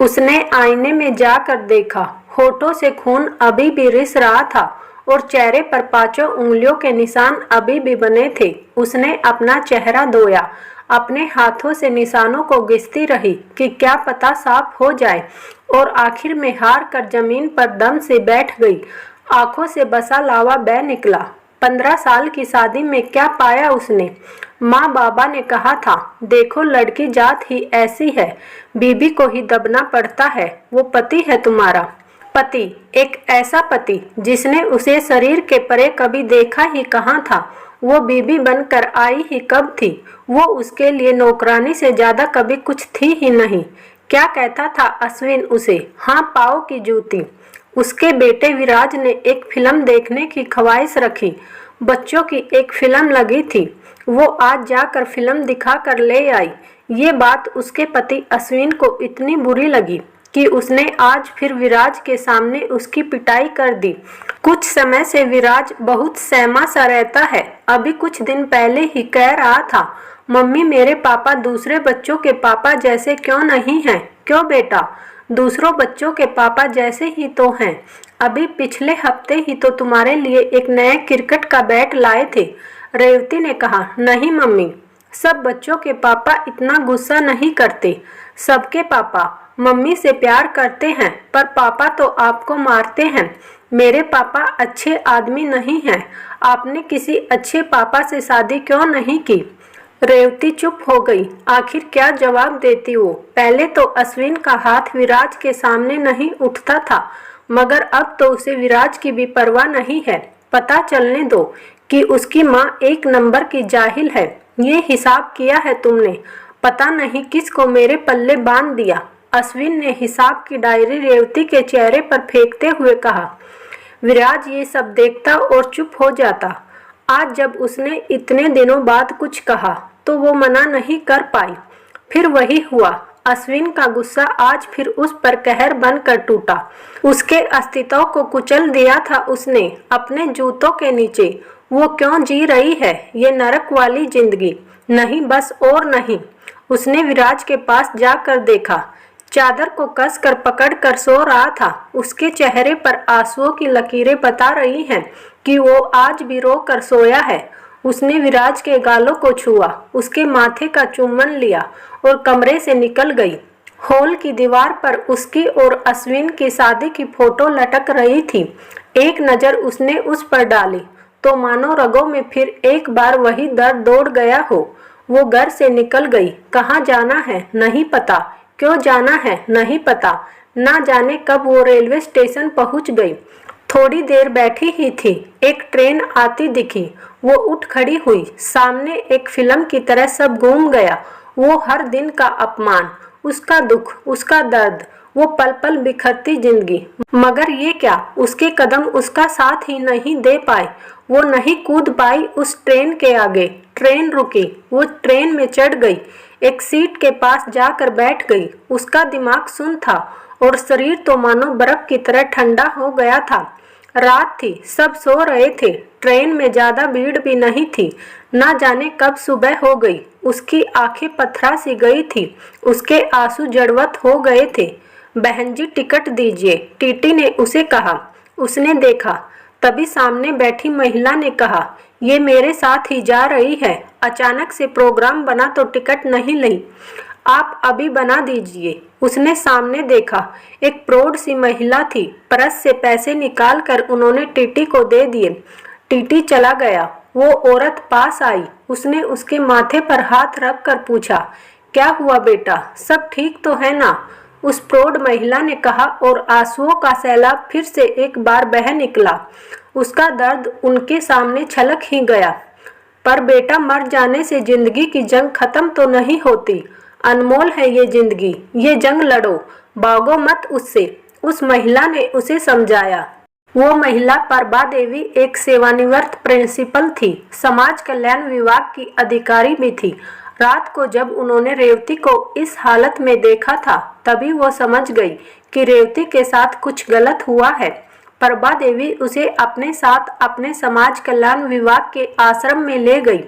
उसने आईने में जाकर देखा। होठों से खून अभी भी रिस रहा था और चेहरे पर 5 उंगलियों के निशान अभी भी बने थे। उसने अपना चेहरा धोया, अपने हाथों से निशानों को घिसती रही कि क्या पता साफ हो जाए, और आखिर में हार कर जमीन पर दम से बैठ गई। आंखों से बसा लावा बह निकला। 15 साल की शादी में क्या पाया उसने? माँ बाबा ने कहा था, देखो लड़की जात ही ऐसी है, बीबी को ही दबना पड़ता है। वो पति है तुम्हारा। पति, एक ऐसा पति जिसने उसे शरीर के परे कभी देखा ही कहाँ था। वो बीबी बनकर आई ही कब थी? वो उसके लिए नौकरानी से ज्यादा कभी कुछ थी ही नहीं। क्या कहता था अश्विन उसे? हाँ, पाँव की जूती। उसके बेटे विराज ने एक फिल्म देखने की ख्वाहिश रखी। बच्चों की एक फिल्म लगी थी, वो आज जाकर फिल्म दिखा कर ले आई। ये बात उसके पति अश्विन को इतनी बुरी लगी कि उसने आज फिर विराज के सामने उसकी पिटाई कर दी। कुछ समय से विराज बहुत सहमा सा रहता है। अभी कुछ दिन पहले ही कह रहा था, मम्मी मेरे पापा दूसरे बच्चों के पापा जैसे क्यों नहीं हैं? क्यों बेटा? दूसरों बच्चों के पापा जैसे ही तो हैं। अभी पिछले हफ्ते ही तो तुम्हारे लिए एक नया क्रिकेट का बैट लाए थे। रेवती ने कहा, नहीं मम्मी, सब बच्चों के पापा इतना गुस्सा नहीं करते। सबके पापा मम्मी से प्यार करते हैं, पर पापा तो आपको मारते हैं। मेरे पापा अच्छे आदमी नहीं हैं। आपने किसी अच्छे पापा से शादी क्यों नहीं की? रेवती चुप हो गई। आखिर क्या जवाब देती वो? पहले तो अश्विन का हाथ विराज के सामने नहीं उठता था, मगर अब तो उसे विराज की भी परवाह नहीं है। पता चलने दो कि उसकी माँ एक नंबर की जाहिल है। ये हिसाब किया है तुमने? पता नहीं किसको मेरे पल्ले बांध दिया। अश्विन ने हिसाब की डायरी रेवती के चेहरे पर फेंकते हुए कहा। विराज ये सब देखता और चुप हो जाता। आज जब उसने इतने दिनों बाद कुछ कहा तो वो मना नहीं कर पाई। फिर वही हुआ। अश्विन का गुस्सा आज फिर उस पर कहर बनकर टूटा। उसके अस्तित्व को कुचल दिया था उसने अपने जूतों के नीचे। वो क्यों जी रही है ये नरक वाली जिंदगी? नहीं, बस और नहीं। उसने विराज के पास जाकर देखा। चादर को कस कर पकड़ कर सो रहा था। उसके चेहरे पर आंसुओं की लकीरें बता रही हैं कि वो आज भी रो कर सोया है। उसने विराज के गालों को छुआ, उसके माथे का चुम्बन लिया और कमरे से निकल गई। हॉल की दीवार पर उसकी और अश्विन की शादी की फोटो लटक रही थी। एक नज़र उसने उस पर डाली तो मानो रगों में फिर एक बार वही दर्द दौड़ गया हो। वो घर से निकल गई। कहाँ जाना है नहीं पता, क्यों जाना है नहीं पता। ना जाने कब वो रेलवे स्टेशन पहुंच गई। थोड़ी देर बैठी ही थी, एक ट्रेन आती दिखी। वो उठ खड़ी हुई। सामने एक फिल्म की तरह सब घूम गया। वो हर दिन का अपमान, उसका दुख, उसका दर्द, वो पल पल बिखरती जिंदगी। मगर ये क्या, उसके कदम उसका साथ ही नहीं दे पाए। वो नहीं कूद पाई उस ट्रेन के आगे। ट्रेन रुकी। वो ट्रेन में चढ़ गई। एक सीट के पास जाकर बैठ गई। उसका दिमाग सुन्न था और शरीर तो मानो बर्फ की तरह ठंडा हो गया था। रात थी, सब सो रहे थे। ट्रेन में ज्यादा भीड़ भी नहीं थी। ना जाने कब सुबह हो गई। उसकी आंखें पथरा सी गई थी। उसके आंसू जड़वत हो गए थे। बहन जी टिकट दीजिए, टीटी ने उसे कहा। उसने देखा, तभी सामने बैठी महिला ने कहा, ये मेरे साथ ही जा रही है। अचानक से प्रोग्राम बना तो टिकट नहीं ली। आप अभी बना दीजिए। उसने सामने देखा, एक प्रौढ़ सी महिला थी। पर्स से पैसे निकाल कर उन्होंने टीटी को दे दिए। टीटी चला गया। वो औरत पास आई। उसने उसके माथे पर हाथ रख कर पूछा, क्या हुआ बेटा, सब ठीक तो है ना? उस प्रौढ़ महिला ने कहा और आंसुओं का सैलाब फिर से एक बार बह निकला। उसका दर्द उनके सामने छलक ही गया। पर बेटा, मर जाने से जिंदगी की जंग खत्म तो नहीं होती। अनमोल है ये जिंदगी। ये जंग लड़ो, भागो मत उससे। उस महिला ने उसे समझाया। वो महिला परबा देवी एक सेवानिवृत्त प्रिंसिपल थी। समाज कल्याण विभाग की अधिकारी भी थी। रात को जब उन्होंने रेवती को इस हालत में देखा था, तभी वो समझ गई कि रेवती के साथ कुछ गलत हुआ है। परबा देवी उसे अपने साथ अपने समाज कल्याण विभाग के आश्रम में ले गई।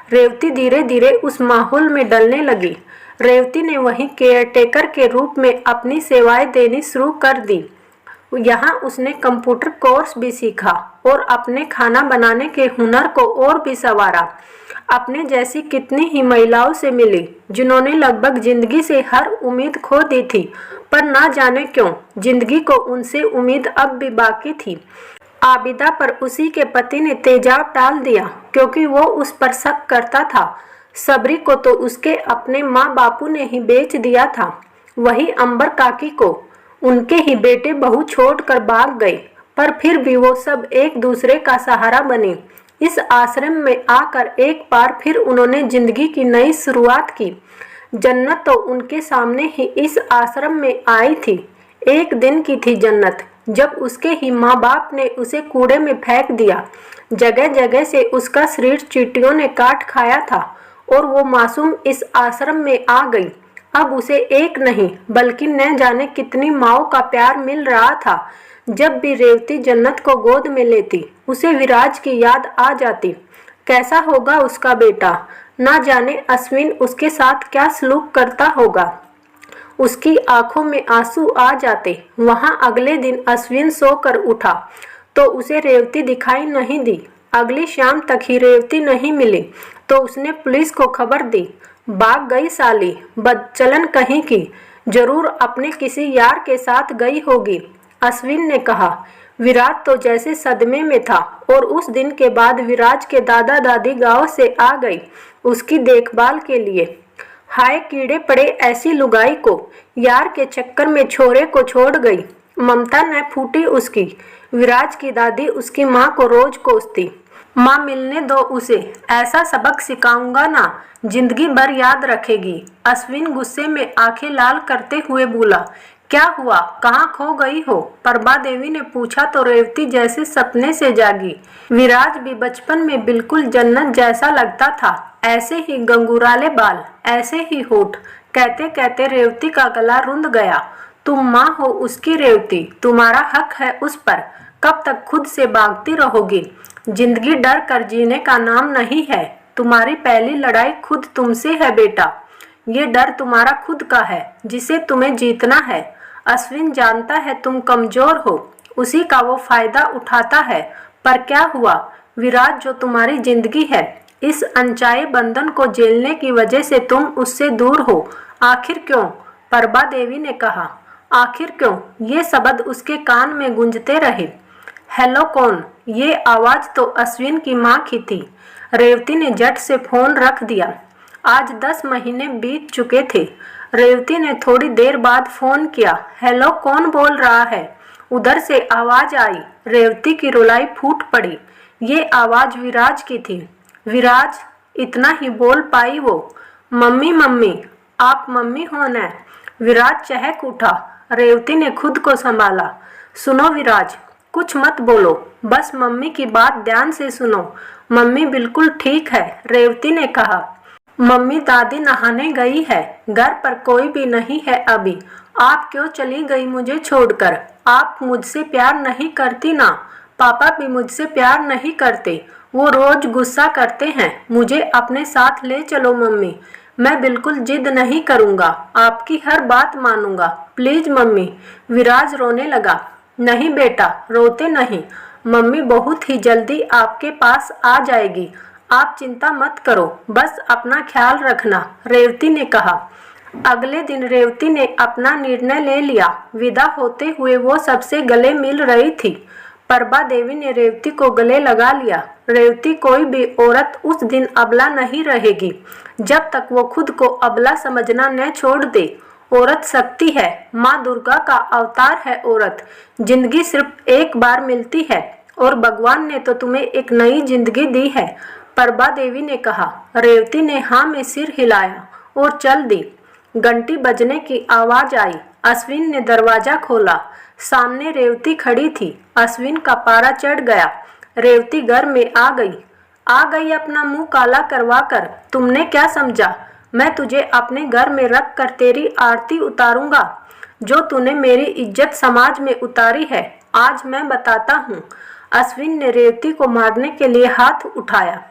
रेवती धीरे धीरे उस माहौल में डलने लगी। रेवती ने वहीं केयरटेकर के रूप में अपनी सेवाएं देनी शुरू कर दी। यहाँ उसने कंप्यूटर कोर्स भी सीखा और अपने खाना बनाने के हुनर को और भी संवारा। अपने जैसी कितनी ही महिलाओं से मिली जिन्होंने लगभग जिंदगी से हर उम्मीद खो दी थी, पर ना जाने क्यों जिंदगी को उनसे उम्मीद अब भी बाकी थी। आबिदा पर उसी के पति ने तेजाब डाल दिया क्योंकि वो उस पर शक करता था। सबरी को तो उसके अपने माँ बापू ने ही बेच दिया था। वही अंबर काकी को उनके ही बेटे बहू छोड़कर भाग गए, पर फिर भी वो सब एक दूसरे का सहारा बने। इस आश्रम में आकर एक बार फिर उन्होंने जिंदगी की नई शुरुआत की। जन्नत तो उनके सामने ही इस आश्रम में आई थी। एक दिन की थी जन्नत, जब उसके ही माँ बाप ने उसे कूड़े में फेंक दिया। जगह जगह से उसका शरीर चींटियों ने काट खाया था और वो मासूम इस आश्रम में आ गई। अब उसे एक नहीं बल्कि न जाने कितनी माँओं का प्यार मिल रहा था। जब भी रेवती जन्नत को गोद में लेती उसे विराज की याद आ जाती। कैसा होगा उसका बेटा, ना जाने अश्विन उसके साथ क्या सलूक करता होगा। उसकी आंखों में आंसू आ जाते। वहां अगले दिन अश्विन सोकर उठा तो उसे रेवती दिखाई नहीं दी। अगली शाम तक ही रेवती नहीं मिली तो उसने पुलिस को खबर दी। भाग गई साली, बदचलन कहीं की, जरूर अपने किसी यार के साथ गई होगी, अश्विन ने कहा। विराज तो जैसे सदमे में था और उस दिन के बाद विराज के दादा दादी गांव से आ गई उसकी देखभाल के लिए। हाय कीड़े पड़े ऐसी लुगाई को, यार के चक्कर में छोरे को छोड़ गई। ममता न फूटी उसकी। विराज की दादी उसकी माँ को रोज कोसती। माँ मिलने दो उसे, ऐसा सबक सिखाऊंगा ना, जिंदगी भर याद रखेगी। अश्विन गुस्से में आंखें लाल करते हुए बोला। क्या हुआ, कहाँ खो गई हो, प्रभा देवी ने पूछा तो रेवती जैसे सपने से जागी। विराज भी बचपन में बिल्कुल जन्नत जैसा लगता था, ऐसे ही गंगूराले बाल, ऐसे ही होठ। कहते कहते रेवती का गला रुंध गया। तुम माँ हो उसकी रेवती, तुम्हारा हक है उस पर। कब तक खुद से भागती रहोगी। जिंदगी डर कर जीने का नाम नहीं है। तुम्हारी पहली लड़ाई खुद तुमसे है बेटा। ये डर तुम्हारा खुद का है जिसे तुम्हें जीतना है। अश्विन जानता है तुम कमजोर हो, उसी का वो फायदा उठाता है। पर क्या हुआ, विराज जो तुम्हारी जिंदगी है, इस अनचाहे बंधन को झेलने की वजह से तुम उससे दूर हो। आखिर क्यों, प्रभा देवी ने कहा। आखिर क्यों, ये शब्द उसके कान में गूंजते रहे। हेलो कौन, ये आवाज तो अश्विन की माँ की थी। रेवती ने झट से फोन रख दिया। आज 10 महीने बीत चुके थे। रेवती ने थोड़ी देर बाद फोन किया। हेलो कौन बोल रहा है, उधर से आवाज आई। रेवती की रुलाई फूट पड़ी। ये आवाज विराज की थी। विराज, इतना ही बोल पाई वो। मम्मी मम्मी, आप मम्मी हो न। विराज चहक उठा। रेवती ने खुद को संभाला। सुनो विराज, कुछ मत बोलो, बस मम्मी की बात ध्यान से सुनो। मम्मी बिल्कुल ठीक है, रेवती ने कहा। मम्मी दादी नहाने गई है, घर पर कोई भी नहीं है अभी। आप क्यों चली गई मुझे छोड़कर। आप मुझसे प्यार नहीं करती ना। पापा भी मुझसे प्यार नहीं करते, वो रोज गुस्सा करते हैं। मुझे अपने साथ ले चलो मम्मी। मैं बिल्कुल जिद नहीं करूँगा, आपकी हर बात मानूंगा, प्लीज मम्मी। विराज रोने लगा। नहीं बेटा, रोते नहीं, मम्मी बहुत ही जल्दी आपके पास आ जाएगी। आप चिंता मत करो, बस अपना ख्याल रखना, रेवती ने कहा। अगले दिन रेवती ने अपना निर्णय ले लिया। विदा होते हुए वो सबसे गले मिल रही थी। प्रभा देवी ने रेवती को गले लगा लिया। रेवती कोई भी औरत उस दिन अबला नहीं रहेगी जब तक वो खुद को अबला समझना न छोड़ दे। औरत शक्ति है, माँ दुर्गा का अवतार है औरत। जिंदगी सिर्फ एक बार मिलती है और भगवान ने तो तुम्हें एक नई जिंदगी दी है, प्रभा देवी ने कहा। रेवती ने हाँ में सिर हिलाया और चल दी। घंटी बजने की आवाज आई। अश्विन ने दरवाजा खोला। सामने रेवती खड़ी थी। अश्विन का पारा चढ़ गया। रेवती घर में आ गई अपना मुंह काला करवा कर। तुमने क्या समझा, मैं तुझे अपने घर में रख कर तेरी आरती उतारूंगा, जो तूने मेरी इज्जत समाज में उतारी है। आज मैं बताता हूँ। अश्विन ने रेवती को मारने के लिए हाथ उठाया।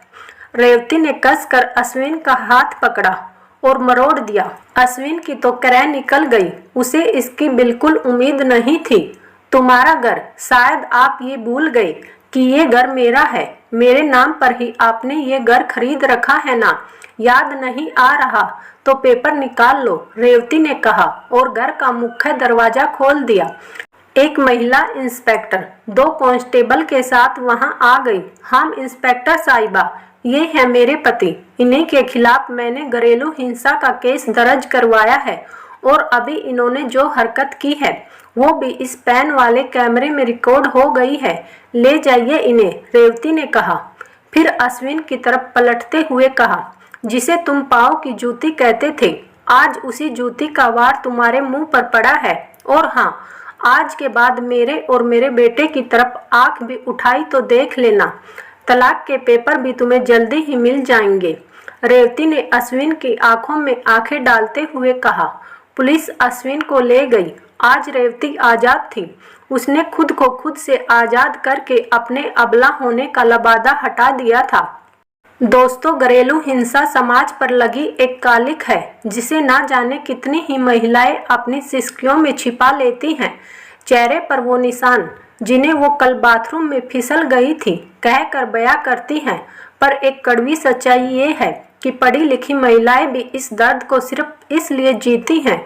रेवती ने कसकर अश्विन का हाथ पकड़ा और मरोड़ दिया। अश्विन की तो क्रय निकल गई, उसे इसकी बिल्कुल उम्मीद नहीं थी। तुम्हारा घर, शायद आप ये भूल गए कि ये घर मेरा है, मेरे नाम पर ही आपने ये घर खरीद रखा है ना? याद नहीं आ रहा तो पेपर निकाल लो, रेवती ने कहा और घर का मुख्य दरवाजा खोल दिया। एक महिला इंस्पेक्टर 2 कांस्टेबल के साथ वहां आ गई। हम इंस्पेक्टर साहिबा, ये है मेरे पति, इन्हीं के खिलाफ मैंने घरेलू हिंसा का केस दर्ज करवाया है और अभी इन्होंने जो हरकत की है वो भी इस पैन वाले कैमरे में रिकॉर्ड हो गई है। ले जाइए इन्हें, रेवती ने कहा। फिर अश्विन की तरफ पलटते हुए कहा, जिसे तुम पाँव की जूती कहते थे, आज उसी जूती का वार तुम्हारे मुंह पर पड़ा है। और हाँ, आज के बाद मेरे और मेरे बेटे की तरफ आंख भी उठाई तो देख लेना, तलाक के पेपर भी तुम्हें जल्दी ही मिल जाएंगे। रेवती ने अश्विन की आंखों में आंखें डालते हुए कहा। पुलिस अश्विन को ले गई। आज रेवती आजाद थी। उसने खुद को खुद से आजाद करके अपने अबला होने का लबादा हटा दिया था। दोस्तों, घरेलू हिंसा समाज पर लगी एक कालिक है जिसे ना जाने कितनी ही महिलाएं अपनी सिसकियों में छिपा लेती हैं। चेहरे पर वो निशान जिन्हें वो कल बाथरूम में फिसल गई थी कहकर बयां करती हैं, पर एक कड़वी सच्चाई ये है कि पढ़ी लिखी महिलाएं भी इस दर्द को सिर्फ इसलिए जीती हैं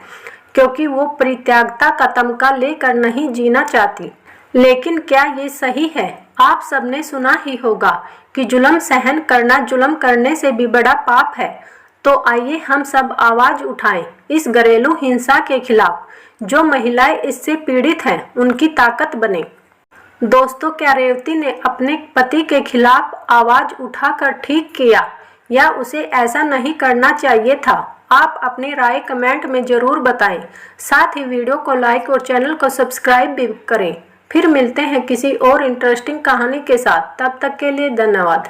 क्योंकि वो परित्यागता का तमगा लेकर नहीं जीना चाहती। लेकिन क्या ये सही है? आप सबने सुना ही होगा कि जुल्म सहन करना जुल्म करने से भी बड़ा पाप है। तो आइए हम सब आवाज उठाएं इस घरेलू हिंसा के खिलाफ। जो महिलाएं इससे पीड़ित हैं उनकी ताकत बने। दोस्तों, क्या रेवती ने अपने पति के खिलाफ आवाज उठाकर ठीक किया या उसे ऐसा नहीं करना चाहिए था? आप अपनी राय कमेंट में जरूर बताएं। साथ ही वीडियो को लाइक और चैनल को सब्सक्राइब भी करें। फिर मिलते हैं किसी और इंटरेस्टिंग कहानी के साथ। तब तक के लिए धन्यवाद।